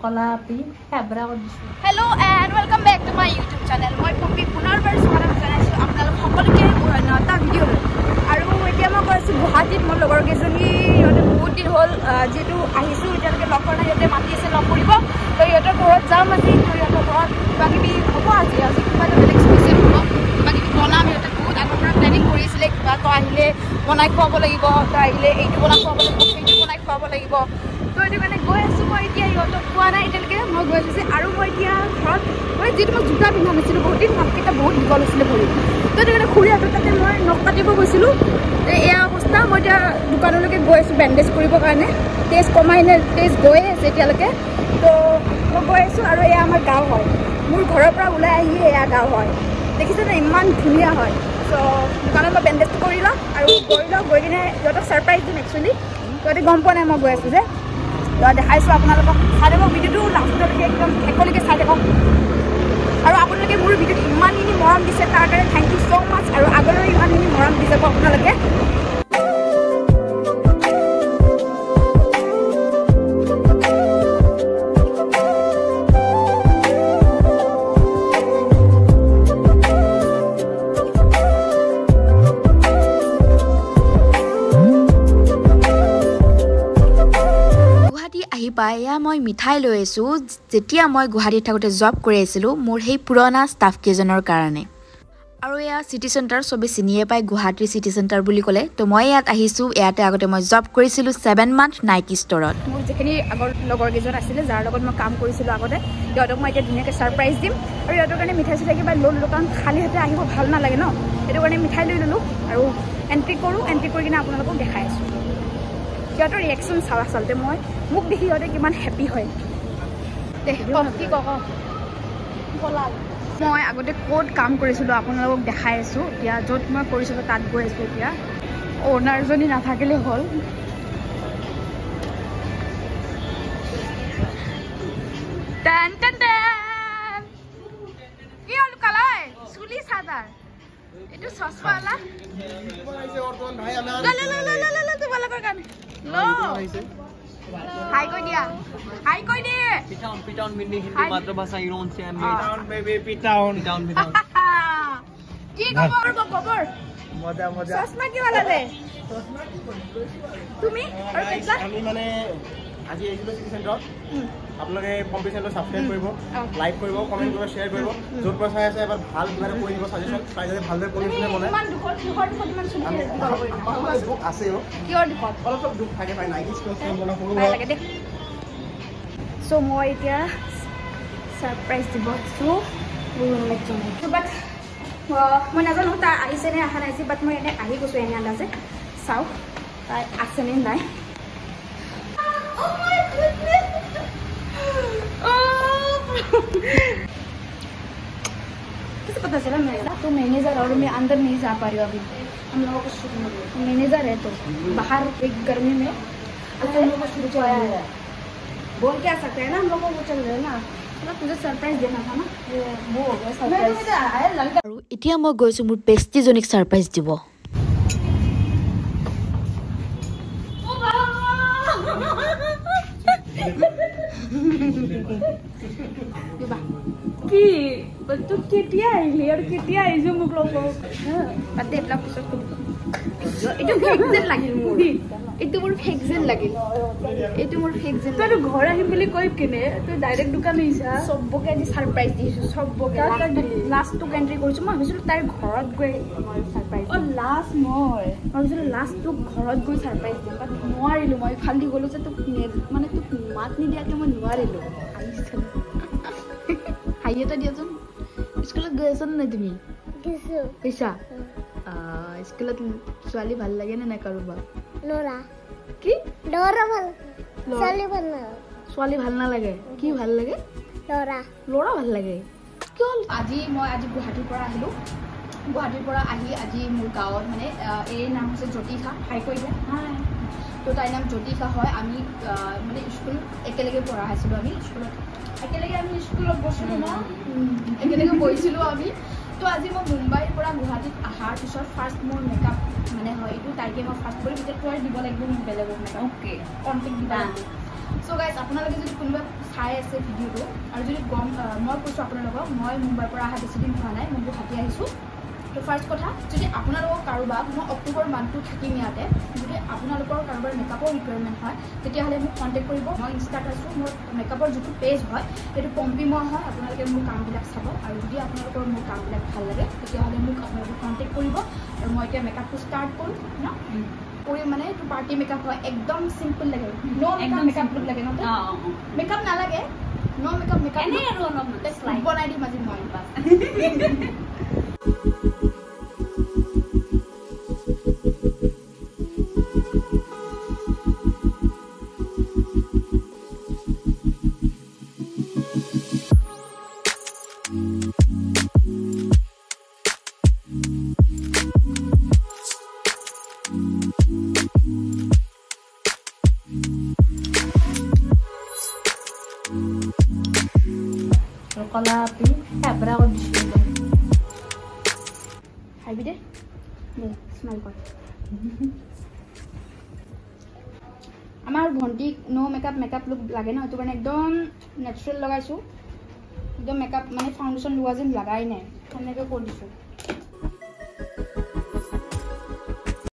কলাপি হেবৰা কৰি দিছোঁ। Hello' and welcome back to my YouTube channel. মই পম্পী পুনৰবাৰ স্বাগতম জনাইছোঁ আপোনালোক সকলোকে মোৰ অন্য এটা ভিডিঅ'লৈ। আৰু এতিয়া মই গৈছোঁ গুৱাহাটীত। মোৰ লগৰ কেইজনী সিহঁতে বহুত দিন হ'ল যিহেতু আহিছোঁ, এতিয়ালৈকে লগ কৰা নাই। সিহঁতে মাতি আছে লগ কৰিব, তো সিহঁতৰ ঘৰত যাম আজি। তো সিহঁতৰ ঘৰত কিবা কিবি হ'ব আজি কিবা এটা বেলেগ স্পেচিয়েল হ'ব, কিবা কিবি বনাম। সিহঁতে বহুত আগৰ পৰা প্লেনিং কৰি আছিলে কিবা, তো আহিলে বনাই খুৱাব লাগিব, তো আহিলে এইটো বনাই খুৱাব লাগিব, সেইটো বনাই খুৱাব লাগিব। তো সেইটো কাৰণে গৈ আছোঁ মই এতিয়া। সিহঁতক পোৱা নাই এতিয়ালৈকে, মই গৈ আছোঁ। আৰু মই এতিয়া ঘৰত মই যিটো মই জোতা পিন্ধা নাছিলোঁ বহুত দিন, নখকেইটা বহুত দীঘল হৈছিলে ভৰি। তো সেইটো কাৰণে খুৰীহঁতৰ তাতে মই নখ কাটিব গৈছিলোঁ। এয়া অৱস্থা। মই এতিয়া দোকানলৈকে গৈ আছোঁ বেণ্ডেজ কৰিবৰ কাৰণে। টেষ্ট কমাই নে টেষ্ট গৈয়ে আছে এতিয়ালৈকে। তো মই গৈ আছোঁ। আৰু এয়া আমাৰ গাঁও হয়, মোৰ ঘৰৰ পৰা ওলাই আহিয়ে এয়া গাঁও হয়। দেখিছেনে ইমান ধুনীয়া হয়। চ' দোকানত মই বেণ্ডেজটো কৰি লওঁ আৰু গৈ কিনে সিহঁতক ছাৰপ্ৰাইজ দিম। একচুৱেলি সিহঁতে গম পোৱা নাই মই গৈ আছোঁ যে। দেখাইছোঁ আপোনালোকক, চাই থাকক ভিডিঅ'টো লাষ্টলৈকে, একদম শেষলৈকে চাই থাকক। আৰু আপোনালোকে মোৰ ভিডিঅ'ত ইমানখিনি মৰম দিছে তাৰ কাৰণে থেংক ইউ ছ' মাছ। আৰু আগলৈও ইমানখিনি মৰম দি যাব আপোনালোকে। এয়া মই মিঠাই লৈ আছোঁ যেতিয়া মই গুৱাহাটীত থাকোঁতে জব কৰি আছিলোঁ মোৰ সেই পুৰণা ষ্টাফ কেইজনৰ কাৰণে। আৰু এয়া চিটি চেণ্টাৰ, চবেই চিনিয়ে পায় গুৱাহাটীৰ চিটি চেণ্টাৰ বুলি ক'লে। তো মই ইয়াত আহিছোঁ। ইয়াতে আগতে মই জব কৰিছিলোঁ 7 মান্থ নাইকি ষ্টৰত। মোৰ যিখিনি আগৰ লগৰ কেইজন আছিলে যাৰ লগত মই কাম কৰিছিলোঁ আগতে, সিহঁতক মই এতিয়া ধুনীয়াকৈ ছাৰপ্ৰাইজ দিম। আৰু সিহঁতৰ কাৰণে মিঠাই চিঠাই কিবা লৈ ল'লোঁ, কাৰণ খালী হাতে আহিব ভাল নালাগে ন। সেইটো কাৰণে মিঠাই লৈ ল'লোঁ আৰু এণ্ট্ৰি কৰি কিনে আপোনালোকক দেখাই আছোঁ। সিহঁতৰ ৰিয়েকশ্যন চাওঁ আচলতে, মোক দেখি সিহঁতে কিমান হেপী হয়। কি কওঁ মই আগতে ক'ত কাম কৰিছিলোঁ আপোনালোকক দেখাই আছোঁ। এতিয়া য'ত মই কৰিছিলোঁ তাত গৈ আছোঁ। এতিয়া অ'নাৰজনী নাথাকিলে হ'ল। কি হ'ল কালাই চুলি চাদাৰ এইটো চচমালা তোমালোকৰ কাৰণে হাই কৈ দিয়া, হাই কৈ দিয়ে। পিটাউন মিনি হিন্দী মাতৃভাষা ইউন সে পিটাউন বেবি পিটাউন কি খবৰ খবৰ মজা মজা চশমা কি ওলালে তুমি? আৰু কেটলা আমি মানে আজি এইটো চিটি চেণ্টাৰত আপোনালোকে পম্পী চেণ্টাৰ ছাবস্ক্ৰাইব কৰিব, লাইক কৰিব, কমেণ্ট কৰিব, শ্বেয়াৰ কৰিব। য'ত পৰা চাই আছে এবাৰ ভাল কিবা এটা কৰি দিব ছাজেশ্যন, চাই যাতে ভালদৰে কৰি দিলে মনে ইমান দুখত ইমান চুলি দুখ আছে কিহৰ দুখত অলপ দুখ থাকে পাই নাইকি ষ্ট'ৰ সৰু লাগে দেই। চ' মই এতিয়া ছাৰপ্ৰাইজ দিব আছোঁ। বাট মই নাজানো তাই আহিছে নে অহা নাই, বাট মই এনে আহি গৈছোঁ এনে আন্দাজে। চাওক তাই আছে নে নাই। किसे पता चला मेरा तो मैनेजर और मैं अंदर नहीं जा पा रही हूँ अभी। हम लोगों को शुरू मैनेजर है तो बाहर एक गर्मी में तो हम लोगों को शुरू किया है। बोल क्या सकते हैं ना, हम लोगों को चल रहे हैं ना, मतलब तुझे सरप्राइज देना था ना, वो हो गया सरप्राइज। আৰু এতিয়া মই গৈছোঁ মোৰ পেষ্টিজনীক ছাৰপ্ৰাইজ দিব। কি তো কেতিয়া আহিলি আৰু কেতিয়া আহিছো মোক লগ পাতে এইবিলাক পিছত এইটো ফেক যেন লাগিল মোৰ, এইটো মোৰ ফেক যেন লাগিল, এইটো মোৰ ফেক যেন। তই ঘৰ আহিম বুলি কৈ কিনে তই ডাইৰেক্ট দোকান আহিছা। চবকে আজি ছাৰপ্ৰাইজ দিছোঁ, চবকে লাষ্টটোক এণ্ট্ৰি কৰিছোঁ। মই ভাবিছিলোঁ তাইৰ ঘৰত গৈ মই ছাৰপ্ৰাইজ লাষ্ট মই ভাবিছিলোঁ লাষ্টটোক ঘৰত গৈ ছাৰপ্ৰাইজ দিম, বাট নোৱাৰিলোঁ। মই ফালি গ'লোঁ যে তোক মানে তোক মাত নিদিয়াকৈ মই নোৱাৰিলোঁ। হাই এটা দিয়াচোন। স্কুলত গৈ আছা নাই তুমি? গৈছা? স্কুলত ছোৱালী ভাল লাগে নে নাই কাৰোবাক? ল'ৰা কি ল'ৰা ভাল, ছোৱালী ভাল নালাগে। ছোৱালী ভাল নালাগে? কি ভাল লাগে? ল'ৰা ভাল লাগে। কি হ'ল আজি গুৱাহাটীৰ পৰা আহিলোঁ। গুৱাহাটীৰ পৰা আহি আজি মোৰ গাঁৱত মানে এই নাম হৈছে জ্যোতিষা। হাই কৈ দিয়া হাই। তো তাইৰ নাম জ্যোতিষা হয়। আমি মানে স্কুল একেলগে পঢ়া আছিলোঁ। আমি স্কুলত একেলগে স্কুলত গৈছিলোঁ ন, একেলগে পঢ়িছিলোঁ আমি। তো আজি মই মুম্বাইৰ পৰা গুৱাহাটীত অহাৰ পিছত ফাৰ্ষ্ট মোৰ মেকআপ মানে হয় এইটো তাইকে মই ফাৰ্ষ্ট কৰি তেতিয়া তই দিব লাগিব মোক বেলেগক মেকআপ। অ'কে কণ্টেক্ট দিবা। চ' সো গাইজ আপোনালোকে যদি কোনোবা চাই আছে ভিডিঅ'টো আৰু যদি গম মই কৈছোঁ আপোনালোকক মই মুম্বাইৰ পৰা অহা বেছিদিন হোৱা নাই মই গুৱাহাটী আহিছোঁ তো ফাৰ্ষ্ট কথা যদি আপোনালোকৰ কাৰোবাক মই অক্টোবৰ মান্থটো থাকিম ইয়াতে যদি আপোনালোকৰ কাৰোবাৰ মেকআপৰ ৰিকুৱাৰমেণ্ট হয় তেতিয়াহ'লে মোক কণ্টেক্ট কৰিব মই ইনষ্টাত আছোঁ মোৰ মেকআপৰ যিটো পেজ হয় সেইটো পম্পিময় হয় আপোনালোকে মোৰ কামবিলাক চাব আৰু যদি আপোনালোকৰ মোৰ কামবিলাক ভাল লাগে তেতিয়াহ'লে মোক আপোনালোকে কণ্টেক্ট কৰিব আৰু মই এতিয়া মেকআপটো ষ্টাৰ্ট কৰোঁ ন কৰি মানে এইটো পাৰ্টি মেকআপ হয় একদম চিম্পল লাগে ন' মেকআপ লুক লাগে ন মেকআপ নালাগে ন' মেকআপ এনেই আৰু অলপ বনাই দিম আজি মই বাছ কলা আপনি হেবৰা কৰে দিছিল খাইবি দে স্মাইল কৰ আমাৰ ভণ্টিক ন' মেকআপ লুক লাগে ন সেইটো কাৰণে একদম নেচাৰেল লগাইছোঁ একদম মেকআপ মানে ফাউণ্ডেশ্যন লোৱা যেন লগাই নাই সেনেকৈ কৰি দিছোঁ